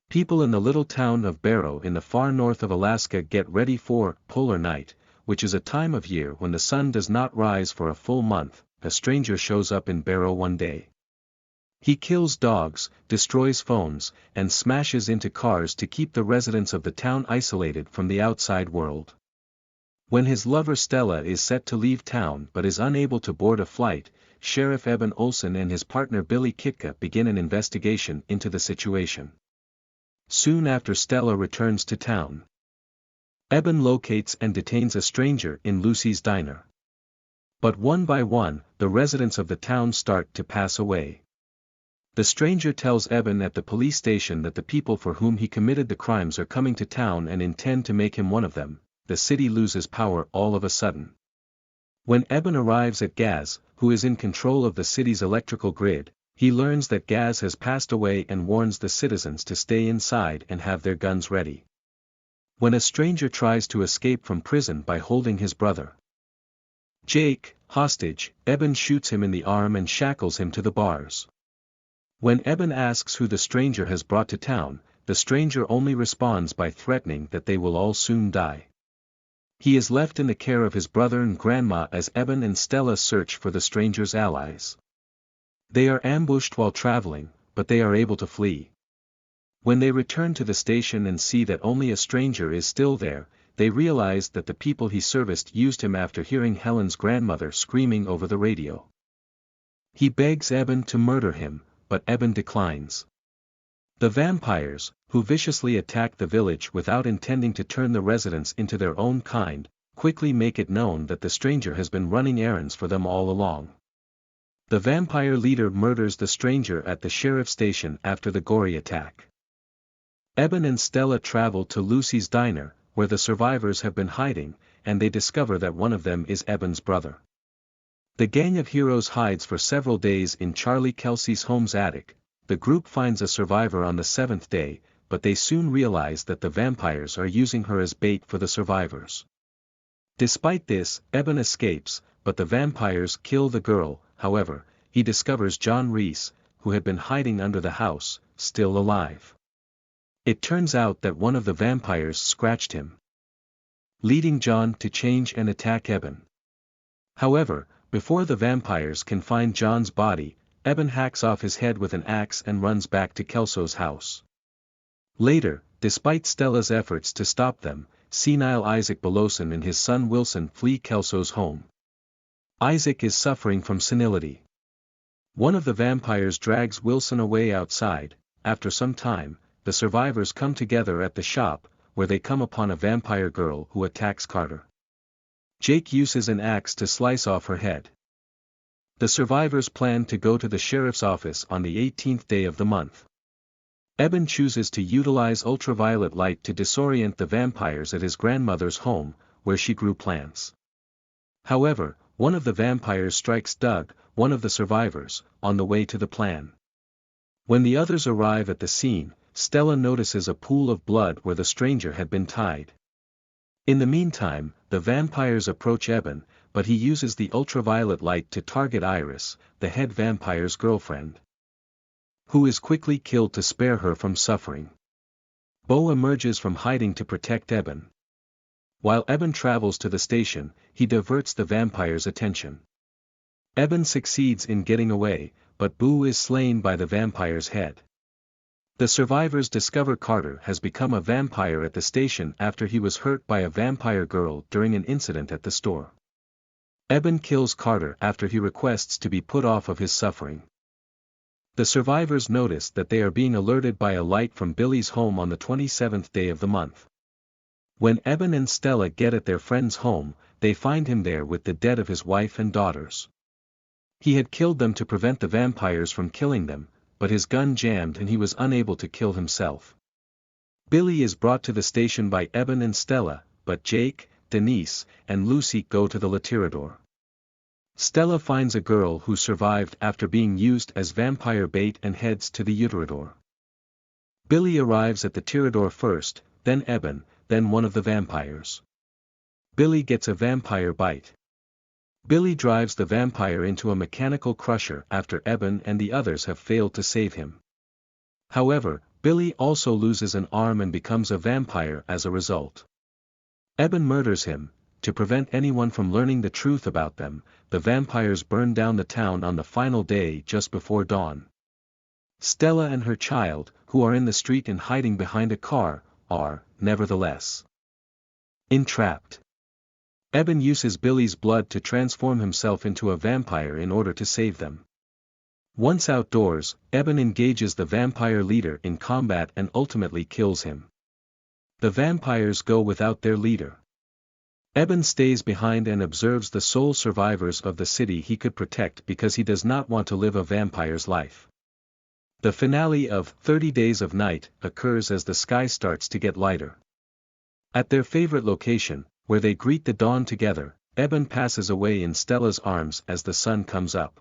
People in the little town of Barrow in the far north of Alaska get ready for polar night, which is a time of year when the sun does not rise for a full month. A stranger shows up in Barrow one day. He kills dogs, destroys phones, and smashes into cars to keep the residents of the town isolated from the outside world. When his lover Stella is set to leave town but is unable to board a flight, Sheriff Eben Olsen and his partner Billy Kitka begin an investigation into the situation. Soon after Stella returns to town, Eben locates and detains a stranger in Lucy's diner. But one by one, the residents of the town start to pass away. The stranger tells Eben at the police station that the people for whom he committed the crimes are coming to town and intend to make him one of them. The city loses power all of a sudden. When Eben arrives at Gaz, who is in control of the city's electrical grid, he learns that Gaz has passed away and warns the citizens to stay inside and have their guns ready. When a stranger tries to escape from prison by holding his brother Jake hostage, Eben shoots him in the arm and shackles him to the bars. When Eben asks who the stranger has brought to town, the stranger only responds by threatening that they will all soon die. He is left in the care of his brother and grandma as Eben and Stella search for the stranger's allies. They are ambushed while traveling, but they are able to flee. When they return to the station and see that only a stranger is still there, they realize that the people he serviced used him after hearing Helen's grandmother screaming over the radio. He begs Eben to murder him, but Eben declines. The vampires, who viciously attack the village without intending to turn the residents into their own kind, quickly make it known that the stranger has been running errands for them all along. The vampire leader murders the stranger at the sheriff's station after the gory attack. Eben and Stella travel to Lucy's diner, where the survivors have been hiding, and they discover that one of them is Eben's brother. The gang of heroes hides for several days in Charlie Kelsey's home's attic. The group finds a survivor on the 7th day, but they soon realize that the vampires are using her as bait for the survivors. Despite this, Eben escapes, but the vampires kill the girl. However, he discovers John Reese, who had been hiding under the house, still alive. It turns out that one of the vampires scratched him, leading John to change and attack Eben. However, before the vampires can find John's body, Eben hacks off his head with an axe and runs back to Kelso's house. Later, despite Stella's efforts to stop them, senile Isaac Belosin and his son Wilson flee Kelso's home. Isaac is suffering from senility. One of the vampires drags Wilson away outside. After some time, the survivors come together at the shop, where they come upon a vampire girl who attacks Carter. Jake uses an axe to slice off her head. The survivors plan to go to the sheriff's office on the 18th day of the month. Eben chooses to utilize ultraviolet light to disorient the vampires at his grandmother's home, where she grew plants. However, one of the vampires strikes Doug, one of the survivors, on the way to the plan. When the others arrive at the scene, Stella notices a pool of blood where the stranger had been tied. In the meantime, the vampires approach Eben, but he uses the ultraviolet light to target Iris, the head vampire's girlfriend, who is quickly killed to spare her from suffering. Bo emerges from hiding to protect Eben. While Eben travels to the station, he diverts the vampire's attention. Eben succeeds in getting away, but Boo is slain by the vampire's head. The survivors discover Carter has become a vampire at the station after he was hurt by a vampire girl during an incident at the store. Eben kills Carter after he requests to be put off of his suffering. The survivors notice that they are being alerted by a light from Billy's home on the 27th day of the month. When Eben and Stella get at their friend's home, they find him there with the dead of his wife and daughters. He had killed them to prevent the vampires from killing them, but his gun jammed and he was unable to kill himself. Billy is brought to the station by Eben and Stella, but Jake, Denise, and Lucy go to the Latirador. Stella finds a girl who survived after being used as vampire bait and heads to the Uterador. Billy arrives at the Tirador first, then Eben, then one of the vampires. Billy gets a vampire bite. Billy drives the vampire into a mechanical crusher after Eben and the others have failed to save him. However, Billy also loses an arm and becomes a vampire as a result. Eben murders him. To prevent anyone from learning the truth about them, the vampires burn down the town on the final day just before dawn. Stella and her child, who are in the street and hiding behind a car, are, nevertheless, entrapped. Eben uses Billy's blood to transform himself into a vampire in order to save them. Once outdoors, Eben engages the vampire leader in combat and ultimately kills him. The vampires go without their leader. Eben stays behind and observes the sole survivors of the city he could protect because he does not want to live a vampire's life. The finale of 30 Days of Night occurs as the sky starts to get lighter. At their favorite location, where they greet the dawn together, Eben passes away in Stella's arms as the sun comes up.